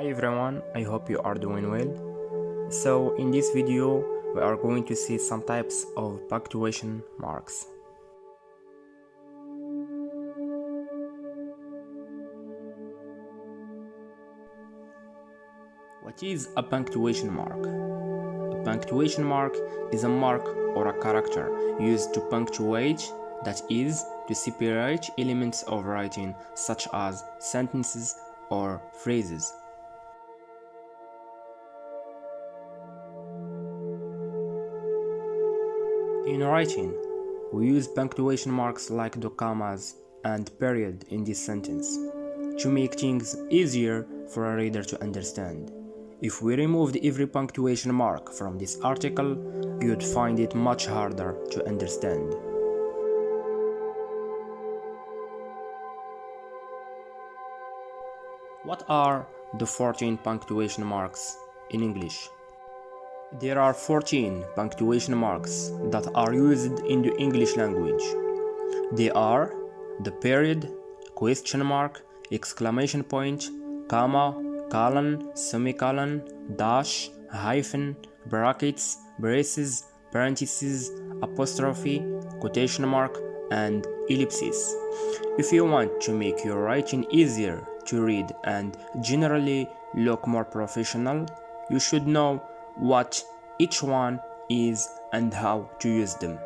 everyone, I hope you are doing well. So in this video we are going to see some types of punctuation marks. What is a punctuation mark? A punctuation mark is a mark or a character used to punctuate, that is, to separate elements of writing such as sentences or phrases. In writing, we use punctuation marks like the commas and period in this sentence to make things easier for a reader to understand. If we removed every punctuation mark from this article, you'd find it much harder to understand. What are the 14 punctuation marks in English? There are 14 punctuation marks that are used in the English language. They are the period, question mark, exclamation point, comma, colon, semicolon, dash, hyphen, brackets, braces, parentheses, apostrophe, quotation mark, and ellipsis. If you want to make your writing easier to read and generally look more professional, you should know what each one is and how to use them.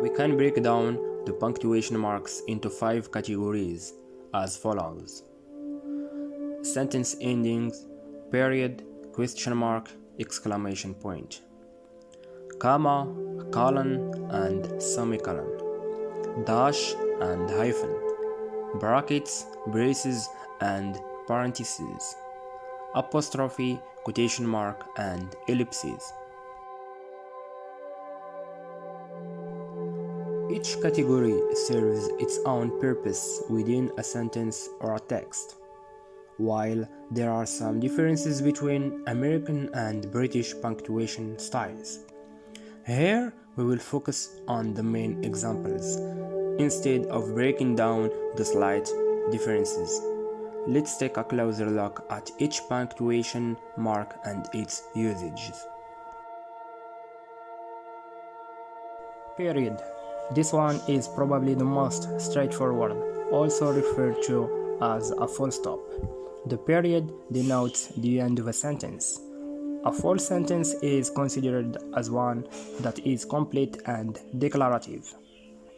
We can break down the punctuation marks into 5 categories as follows: sentence endings, period, question mark, exclamation point, comma, colon and semicolon, dash and hyphen, brackets, braces and parentheses, apostrophe, quotation mark and ellipses. Each category serves its own purpose within a sentence or a text. While there are some differences between American and British punctuation styles, here we will focus on the main examples instead of breaking down the slight differences. Let's take a closer look at each punctuation mark and its usages. Period. This one is probably the most straightforward, also referred to as a full stop. The period denotes the end of a sentence. A full sentence is considered as one that is complete and declarative.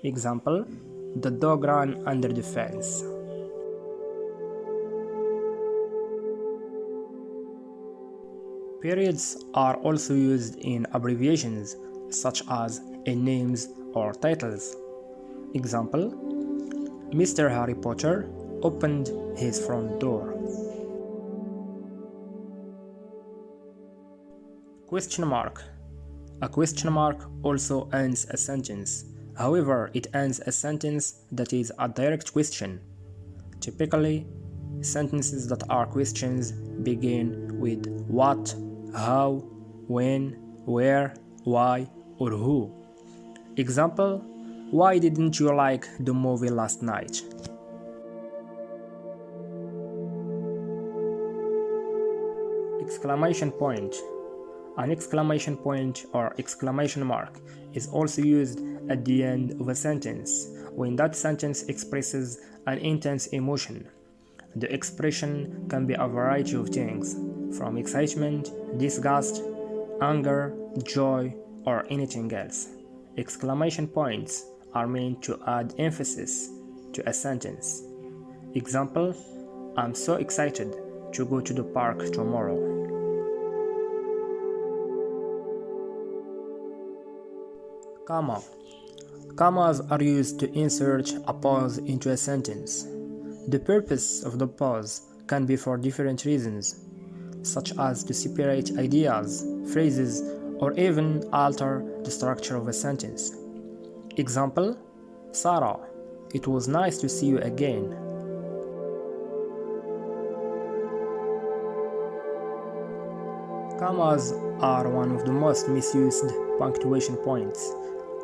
Example: the dog ran under the fence. Periods are also used in abbreviations such as in names or titles. Example: Mr. Harry Potter opened his front door. Question mark. A question mark also ends a sentence. However, it ends a sentence that is a direct question. Typically, sentences that are questions begin with what, how, when, where, why, or who. Example: why didn't you like the movie last night? Exclamation point. An exclamation point or exclamation mark is also used at the end of a sentence when that sentence expresses an intense emotion. The expression can be a variety of things, from excitement, disgust, anger, joy, or anything else. Exclamation points are meant to add emphasis to a sentence. Example: I'm so excited to go to the park tomorrow. Comma. Commas are used to insert a pause into a sentence. The purpose of the pause can be for different reasons, such as to separate ideas, phrases, or even alter the structure of a sentence. Example: Sarah, it was nice to see you again. Commas are one of the most misused punctuation points,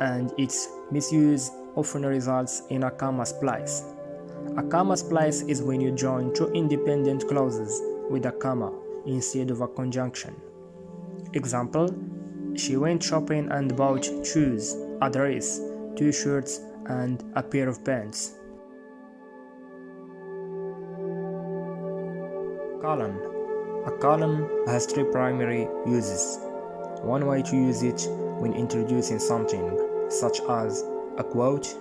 and its misuse often results in a comma splice. A comma splice is when you join two independent clauses with a comma instead of a conjunction. Example: she went shopping and bought shoes, a dress, two shirts, and a pair of pants. Colon. A colon has three primary uses. One way to use it when introducing something, such as a quote,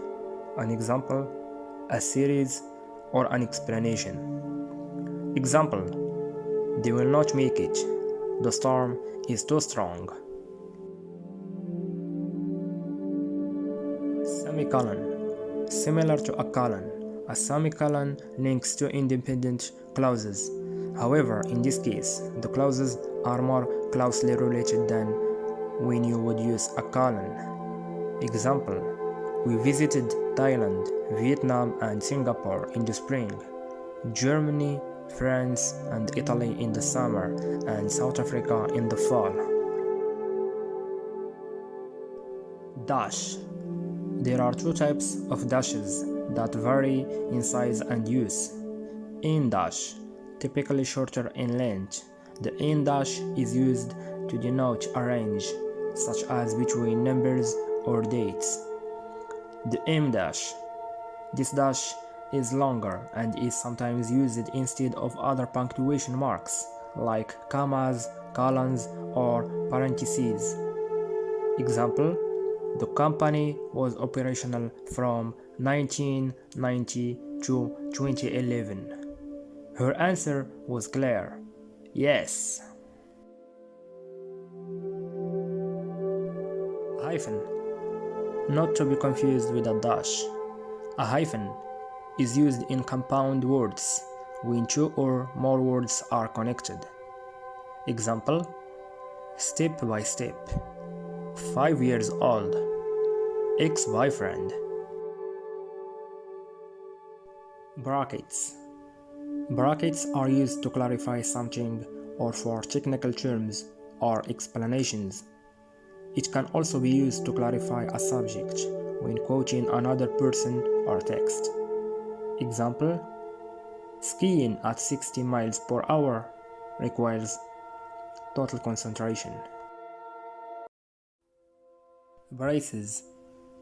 an example, a series, or an explanation. Example: they will not make it. The storm is too strong. Semicolon. Similar to a colon, a semicolon links two independent clauses. However, in this case, the clauses are more closely related than when you would use a colon. Example: we visited Thailand, Vietnam, and Singapore in the spring, Germany, France, and Italy in the summer, and South Africa in the fall. Dash. There are two types of dashes that vary in size and use. In dash, typically shorter in length. The in dash is used to denote a range, such as between numbers or dates. The M dash. This dash is longer and is sometimes used instead of other punctuation marks, like commas, colons, or parentheses. Example: the company was operational from 1990 to 2011. Her answer was clear: yes. Hyphen. Not to be confused with a dash. A hyphen is used in compound words when two or more words are connected. Example: step by step, 5 years old, ex-boyfriend. Brackets. Brackets are used to clarify something or for technical terms or explanations. It can also be used to clarify a subject when quoting another person or text. Example: skiing at 60 miles per hour requires total concentration. Braces.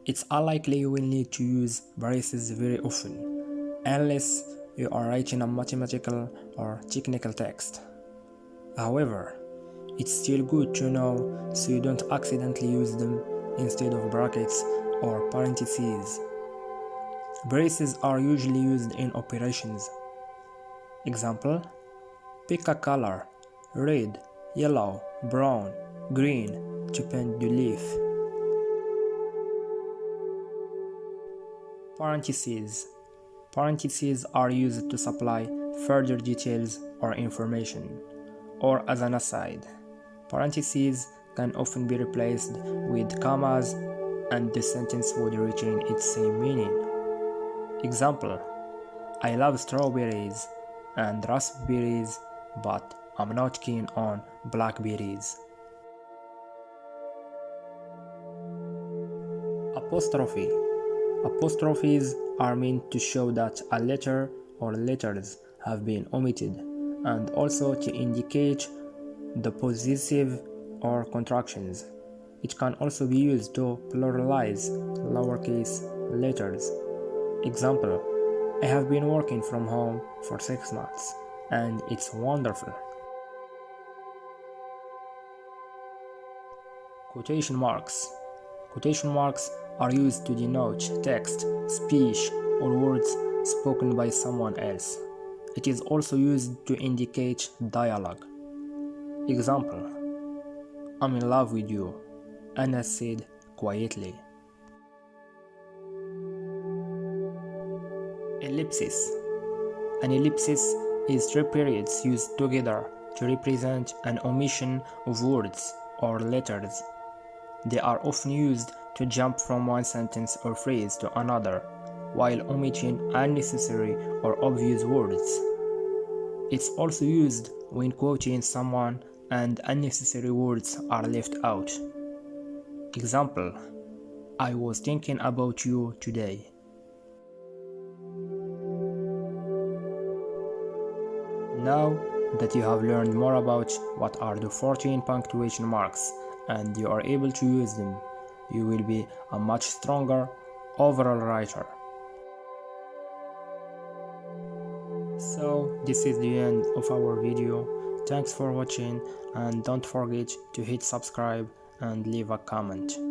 It's unlikely you will need to use braces very often, unless you are writing a mathematical or technical text. However, it's still good to know so you don't accidentally use them instead of brackets or parentheses. Braces are usually used in operations. Example: pick a color, red, yellow, brown, green, to paint the leaf. Parentheses. Parentheses are used to supply further details or information. Or as an aside, parentheses can often be replaced with commas and the sentence would retain its same meaning. Example: I love strawberries and raspberries, but I'm not keen on blackberries. Apostrophe. Apostrophes are meant to show that a letter or letters have been omitted, and also to indicate the possessive or contractions. It can also be used to pluralize lowercase letters. Example: I have been working from home for 6 months, and it's wonderful. Quotation marks. Quotation marks are used to denote text, speech, or words spoken by someone else. It is also used to indicate dialogue. Example: I'm in love with you, Anna said quietly. Ellipsis. An ellipsis is three periods used together to represent an omission of words or letters. They are often used to jump from one sentence or phrase to another, while omitting unnecessary or obvious words. It's also used when quoting someone and unnecessary words are left out. Example: I was thinking about you today. Now that you have learned more about what are the 14 punctuation marks and you are able to use them, you will be a much stronger overall writer. So this is the end of our video. Thanks for watching and don't forget to hit subscribe and leave a comment.